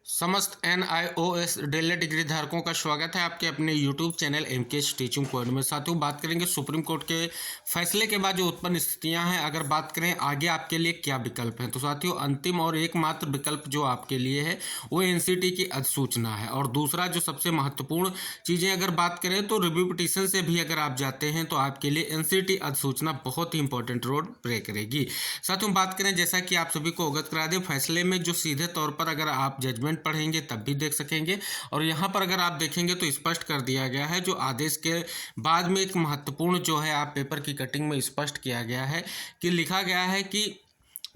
समस्त NIOS DElEd degree धारकों का स्वागत है आपके अपने YouTube channel MK teaching point में। साथियों, बात करेंगे सुप्रीम कोर्ट के फैसले के बाद जो उत्पन्न स्थितियां हैं। अगर बात करें आगे आपके लिए क्या विकल्प हैं, तो साथियों अंतिम और एकमात्र विकल्प जो आपके लिए है वो NCT की अधिसूचना है। और दूसरा जो सबसे महत्वपूर्ण चीज़ें अगर बात करें तो रिव्यू पिटीशन से भी अगर आप जाते हैं तो आपके लिए NCT अधिसूचना बहुत ही इंपॉर्टेंट रोल प्ले करेगी। साथियों, बात करें जैसा कि आप सभी को अवगत करा दें, फैसले में जो सीधे तौर पर अगर आप जजमेंट पढ़ेंगे तब भी देख सकेंगे। और यहाँ पर अगर आप देखेंगे तो स्पष्ट कर दिया गया है, जो आदेश के बाद में एक महत्वपूर्ण जो है आप पेपर की कटिंग में स्पष्ट किया गया है कि लिखा गया है कि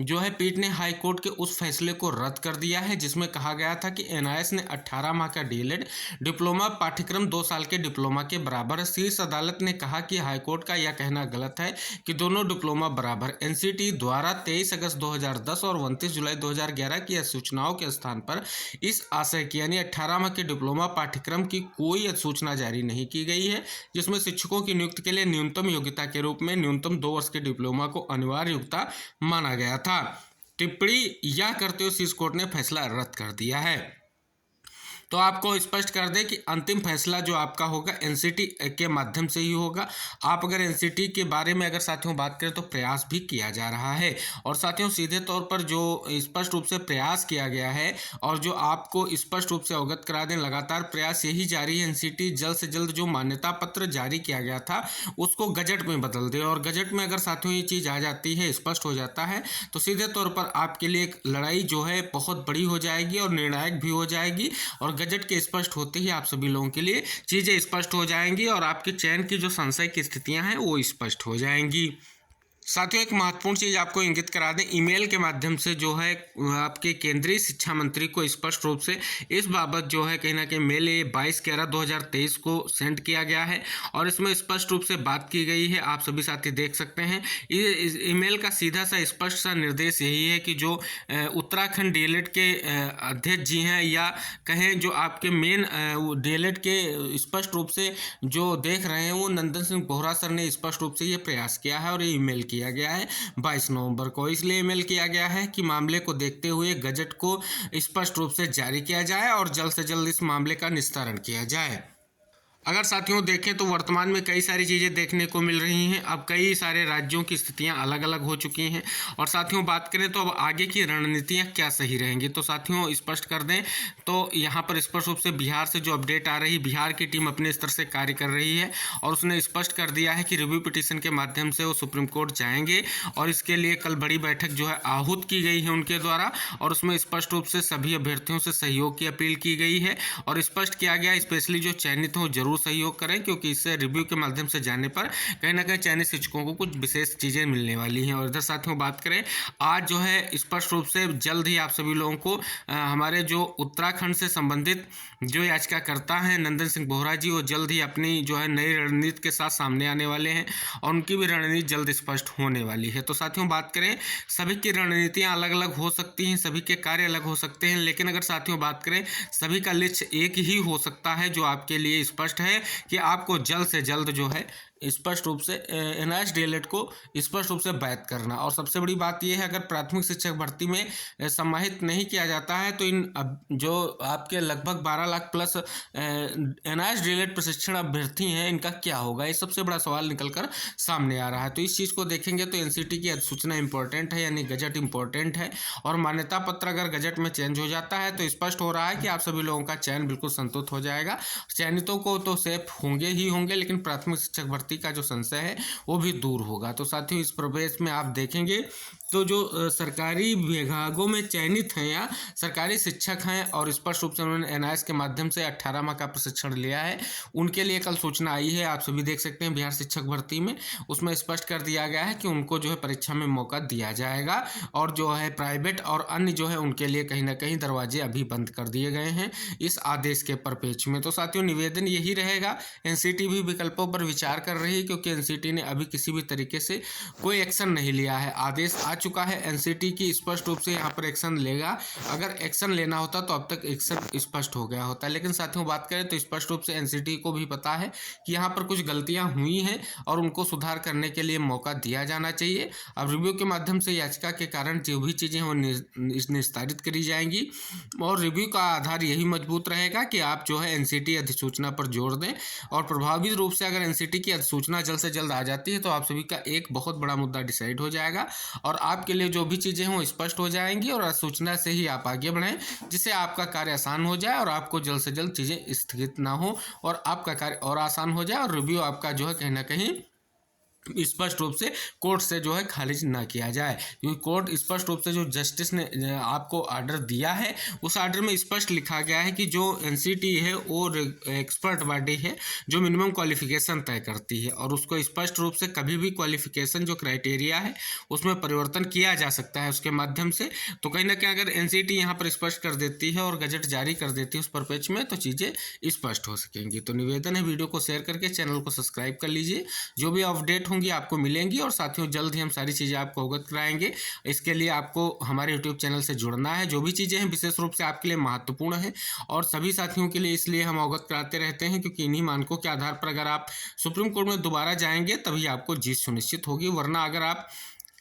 जो है पीठ ने हाई कोर्ट के उस फैसले को रद्द कर दिया है जिसमें कहा गया था कि NIS ने 18 माह का डीएलएड डिप्लोमा पाठ्यक्रम 2 साल के डिप्लोमा के बराबर है। शीर्ष अदालत ने कहा कि हाई कोर्ट का यह कहना गलत है कि दोनों डिप्लोमा बराबर। NCT द्वारा 23 अगस्त 2010 और 29 जुलाई 2011 की अधिसूचनाओं के स्थान पर इस आशय की यानी 18 माह के डिप्लोमा पाठ्यक्रम की कोई अधिसूचना जारी नहीं की गई है, जिसमें शिक्षकों की नियुक्ति के लिए न्यूनतम योग्यता के रूप में न्यूनतम 2 वर्ष के डिप्लोमा को अनिवार्य योग्यता माना गया था। टिप्पणी यह करते हुए शीर्ष कोर्ट ने फैसला रद्द कर दिया है। तो आपको स्पष्ट कर दें कि अंतिम फैसला जो आपका होगा NCT के माध्यम से ही होगा। आप अगर NCT के बारे में अगर साथियों बात करें तो प्रयास भी किया जा रहा है। और साथियों सीधे तौर पर जो स्पष्ट रूप से प्रयास किया गया है और जो आपको स्पष्ट रूप से अवगत करा दें, लगातार प्रयास यही जारी है। NCT जल्द से जल्द जो मान्यता पत्र जारी किया गया था उसको गजट में बदल दे। और गजट में अगर साथियों ये चीज़ आ जाती है, स्पष्ट हो जाता है, तो सीधे तौर पर आपके लिए एक लड़ाई जो है बहुत बड़ी हो जाएगी और निर्णायक भी हो जाएगी। और गजट के स्पष्ट होते ही आप सभी लोगों के लिए चीज़ें स्पष्ट हो जाएंगी और आपके चयन की जो संशय की स्थितियां हैं वो स्पष्ट हो जाएंगी। साथियों, एक महत्वपूर्ण चीज़ आपको इंगित करा दें, ईमेल के माध्यम से जो है आपके केंद्रीय शिक्षा मंत्री को स्पष्ट रूप से इस बाबत जो है कहीं ना कहीं मेल 22/11/2023 को सेंड किया गया है और इसमें स्पष्ट रूप से बात की गई है। आप सभी साथी देख सकते हैं। इस ईमेल का सीधा सा स्पष्ट सा निर्देश यही है कि जो उत्तराखंड डीएलएड के अध्यक्ष जी हैं या कहें जो आपके मेन डीएलएड के स्पष्ट रूप से जो देख रहे हैं वो नंदन सिंह बोहरा सर ने स्पष्ट रूप से ये प्रयास किया है और ये ईमेल किया गया है 22 नवंबर को। इसलिए ईमेल किया गया है कि मामले को देखते हुए गजट को स्पष्ट रूप से जारी किया जाए और जल्द से जल्द इस मामले का निस्तारण किया जाए। अगर साथियों देखें तो वर्तमान में कई सारी चीज़ें देखने को मिल रही हैं। अब कई सारे राज्यों की स्थितियां अलग अलग हो चुकी हैं। और साथियों बात करें तो अब आगे की रणनीतियां क्या सही रहेंगी, तो साथियों स्पष्ट कर दें तो यहाँ पर स्पष्ट रूप से बिहार से जो अपडेट आ रही, बिहार की टीम अपने स्तर से कार्य कर रही है और उसने स्पष्ट कर दिया है कि रिव्यू पिटीशन के माध्यम से वो सुप्रीम कोर्ट जाएंगे और इसके लिए कल बड़ी बैठक जो है आहूत की गई है उनके द्वारा और उसमें स्पष्ट रूप से सभी अभ्यर्थियों से सहयोग की अपील की गई है और स्पष्ट किया गया स्पेशली जो चयनित हों जरूर सहयोग करें, क्योंकि इससे रिव्यू के माध्यम से जाने पर कहीं ना कहीं चयनित शिक्षकों को कुछ विशेष चीज़ें मिलने वाली हैं। और इधर साथियों बात करें, आज जो है स्पष्ट रूप से जल्द ही आप सभी लोगों को हमारे जो उत्तराखंड से संबंधित जो याचिकाकर्ता हैं नंदन सिंह बोहरा जी, वो जल्द ही अपनी जो है नई रणनीति के साथ सामने आने वाले हैं और उनकी भी रणनीति जल्द स्पष्ट होने वाली है। तो साथियों बात करें, सभी की रणनीतियाँ अलग अलग हो सकती हैं, सभी के कार्य अलग हो सकते हैं, लेकिन अगर साथियों बात करें सभी का लक्ष्य एक ही हो सकता है जो आपके लिए स्पष्ट है कि आपको जल्द से जल्द जो है स्पष्ट रूप से NIS डीएलएड को स्पष्ट रूप से बैत करना। और सबसे बड़ी बात यह है, अगर प्राथमिक शिक्षक भर्ती में समाहित नहीं किया जाता है तो इन जो आपके लगभग 12 लाख प्लस NIS डीएलएड प्रशिक्षण अभ्यर्थी हैं इनका क्या होगा, ये सबसे बड़ा सवाल निकल कर सामने आ रहा है। तो इस चीज़ को देखेंगे तो NCT की अधिसूचना इंपॉर्टेंट है, यानी गजट इंपॉर्टेंट है और मान्यता पत्र अगर गजट में चेंज हो जाता है तो स्पष्ट हो रहा है कि आप सभी लोगों का चयन बिल्कुल संतुष्ट हो जाएगा। चयनितों को तो सेफ होंगे ही होंगे, लेकिन प्राथमिक शिक्षक भर्ती का जो संशय है वो भी दूर होगा। तो साथियों इस प्रवेश में आप देखेंगे तो जो सरकारी विभागों में चयनित हैं या सरकारी शिक्षक हैं और स्पष्ट रूप से उन्होंने NIS के माध्यम से 18 माह का प्रशिक्षण लिया है, उनके लिए कल सूचना आई है। आप सभी देख सकते हैं बिहार शिक्षक भर्ती में उसमें स्पष्ट कर दिया गया है कि उनको जो है परीक्षा में मौका दिया जाएगा और जो है प्राइवेट और अन्य जो है उनके लिए कहीं ना कहीं दरवाजे अभी बंद कर दिए गए हैं इस आदेश के परिप्रेक्ष्य में। तो साथियों निवेदन यही रहेगा, NCT भी विकल्पों पर विचार कर रही है क्योंकि NCT ने अभी किसी भी तरीके से कोई एक्शन नहीं लिया है। आदेश आ चुका है, एनसीटी की स्पष्ट रूप से यहाँ पर एक्शन लेगा। अगर एक्शन लेना होता तो अब तक एक्शन स्पष्ट हो गया होता है। लेकिन साथियों बात करें तो स्पष्ट रूप से एनसीटी को भी पता है कि यहाँ पर कुछ गलतियाँ हुई हैं और उनको सुधार करने के लिए मौका दिया जाना चाहिए। अब रिव्यू के माध्यम से याचिका के कारण जो भी चीज़ें हैं वो निस्तारित करी जाएंगी और रिव्यू का आधार यही मजबूत रहेगा कि आप जो है एनसीटी अधिसूचना पर जोर दें। और प्रभावी रूप से अगर एनसीटी की अधिसूचना जल्द से जल्द आ जाती है तो आप सभी का एक बहुत बड़ा मुद्दा डिसाइड हो जाएगा और आपके लिए जो भी चीज़ें हैं वो स्पष्ट हो जाएंगी और अधिसूचना से ही आप आगे बढ़ें, जिससे आपका कार्य आसान हो जाए और आपको जल्द से जल्द चीज़ें स्थगित ना हो और आपका कार्य और आसान हो जाए और रिव्यू आपका जो है कहीं ना कहीं स्पष्ट रूप से कोर्ट से जो है खारिज ना किया जाए। क्योंकि कोर्ट स्पष्ट रूप से जो जस्टिस ने आपको ऑर्डर दिया है उस ऑर्डर में स्पष्ट लिखा गया है कि जो एनसीटी है वो एक्सपर्ट बॉडी है जो मिनिमम क्वालिफिकेशन तय करती है और उसको स्पष्ट रूप से कभी भी क्वालिफिकेशन जो क्राइटेरिया है उसमें परिवर्तन किया जा सकता है उसके माध्यम से। तो कहीं ना कहीं अगर एनसीटी यहाँ पर स्पष्ट कर देती है और गजट जारी कर देती है उस परिपेक्ष में तो चीज़ें स्पष्ट हो सकेंगी। तो निवेदन है वीडियो को शेयर करके चैनल को सब्सक्राइब कर लीजिए, जो भी अपडेट होंगी आपको मिलेंगी और साथियों जल्द ही हम सारी चीज़ें आपको अवगत कराएंगे। इसके लिए आपको हमारे यूट्यूब चैनल से जुड़ना है। जो भी चीज़ें हैं विशेष रूप से आपके लिए महत्वपूर्ण है और सभी साथियों के लिए इसलिए हम अवगत कराते रहते हैं क्योंकि इन्हीं मानकों के आधार पर अगर आप सुप्रीम कोर्ट में दोबारा जाएंगे तभी आपको जीत सुनिश्चित होगी, वरना अगर आप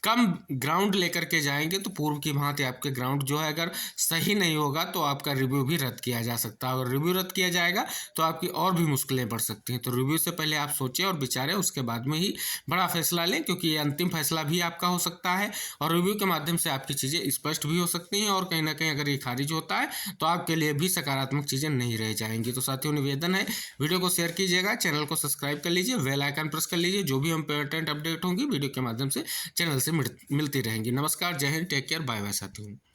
कम ग्राउंड लेकर के जाएंगे तो पूर्व की भांति आपके ग्राउंड जो है अगर सही नहीं होगा तो आपका रिव्यू भी रद्द किया जा सकता है। अगर रिव्यू रद्द किया जाएगा तो आपकी और भी मुश्किलें बढ़ सकती हैं। तो रिव्यू से पहले आप सोचें और विचारें, उसके बाद में ही बड़ा फैसला लें, क्योंकि ये अंतिम फैसला भी आपका हो सकता है और रिव्यू के माध्यम से आपकी चीज़ें स्पष्ट भी हो सकती हैं और कहीं ना कहीं अगर ये खारिज होता है तो आपके लिए भी सकारात्मक चीज़ें नहीं रह जाएंगी। तो साथियों निवेदन है वीडियो को शेयर कीजिएगा, चैनल को सब्सक्राइब कर लीजिए, बेल आइकन प्रेस कर लीजिए। जो भी हम इंपॉर्टेंट अपडेट होंगी वीडियो के माध्यम से चैनल से मिलती रहेंगी। नमस्कार, जय Hind, take care, bye bye साथियों।